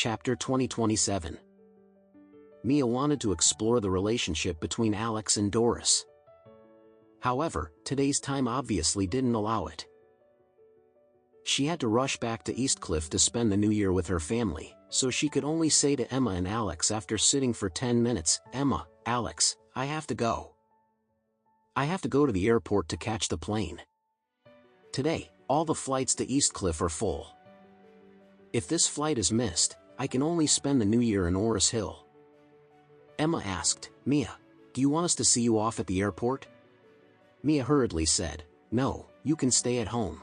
Chapter 2027. Mia wanted to explore the relationship between Alex and Doris. However, today's time obviously didn't allow it. She had to rush back to Eastcliff to spend the new year with her family, so she could only say to Emma and Alex after sitting for 10 minutes, "Emma, Alex, I have to go. I have to go to the airport to catch the plane. Today, all the flights to Eastcliff are full. If this flight is missed, I can only spend the new year in Orris Hill." Emma asked, "Mia, do you want us to see you off at the airport?" Mia hurriedly said, "No, you can stay at home."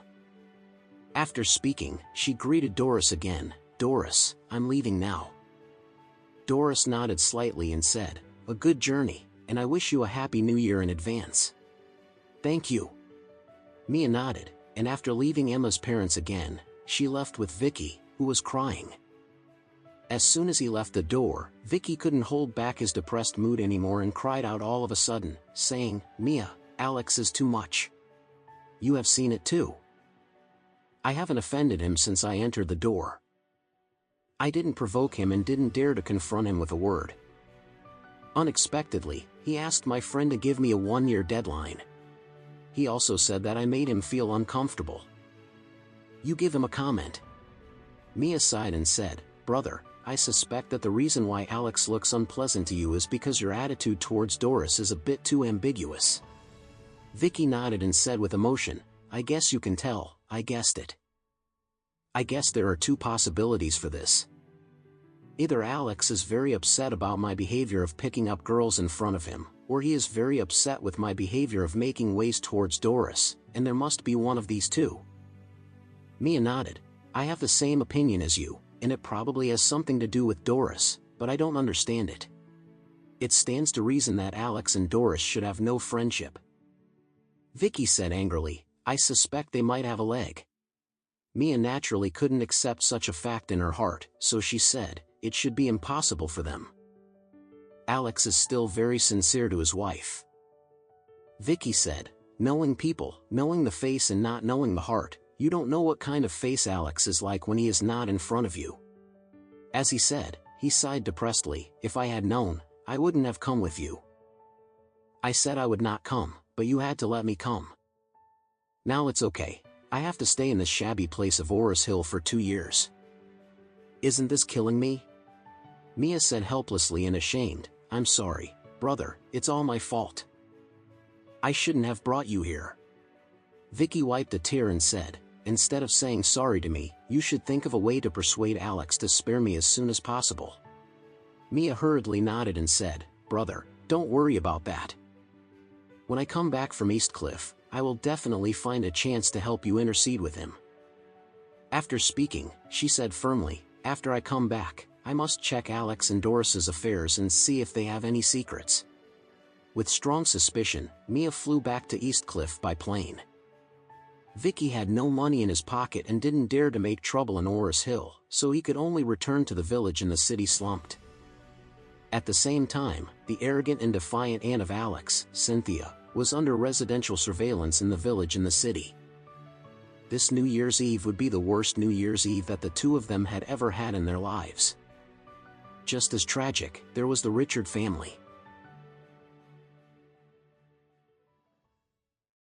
After speaking, she greeted Doris again. "Doris, I'm leaving now." Doris nodded slightly and said, "A good journey, and I wish you a happy new year in advance." "Thank you." Mia nodded, and after leaving Emma's parents again, she left with Vicky, who was crying. As soon as he left the door, Vicky couldn't hold back his depressed mood anymore and cried out all of a sudden, saying, "Mia, Alex is too much. You have seen it too. I haven't offended him since I entered the door. I didn't provoke him and didn't dare to confront him with a word. Unexpectedly, he asked my friend to give me a 1-year deadline. He also said that I made him feel uncomfortable. You give him a comment." Mia sighed and said, "Brother, I suspect that the reason why Alex looks unpleasant to you is because your attitude towards Doris is a bit too ambiguous." Vicky nodded and said with emotion, "I guess you can tell, I guessed it. I guess there are two possibilities for this. Either Alex is very upset about my behavior of picking up girls in front of him, or he is very upset with my behavior of making ways towards Doris, and there must be one of these two." Mia nodded. "I have the same opinion as you, and it probably has something to do with Doris, but I don't understand it. It stands to reason that Alex and Doris should have no friendship." Vicky said angrily, "I suspect they might have a leg." Mia naturally couldn't accept such a fact in her heart, so she said, "It should be impossible for them. Alex is still very sincere to his wife." Vicky said, "Knowing people, knowing the face and not knowing the heart, you don't know what kind of face Alex is like when he is not in front of you." As he said, he sighed depressedly, "If I had known, I wouldn't have come with you. I said I would not come, but you had to let me come. Now it's okay. I have to stay in this shabby place of Orris Hill for 2 years. Isn't this killing me?" Mia said helplessly and ashamed, "I'm sorry, brother, it's all my fault. I shouldn't have brought you here." Vicky wiped a tear and said, "Instead of saying sorry to me, you should think of a way to persuade Alex to spare me as soon as possible." Mia hurriedly nodded and said, "Brother, don't worry about that. When I come back from Eastcliff, I will definitely find a chance to help you intercede with him." After speaking, she said firmly, "After I come back, I must check Alex and Doris's affairs and see if they have any secrets." With strong suspicion, Mia flew back to Eastcliff by plane. Vicky had no money in his pocket and didn't dare to make trouble in Orris Hill, so he could only return to the village in the city slumped. At the same time, the arrogant and defiant aunt of Alex, Cynthia, was under residential surveillance in the village and the city. This New Year's Eve would be the worst New Year's Eve that the two of them had ever had in their lives. Just as tragic, there was the Richard family.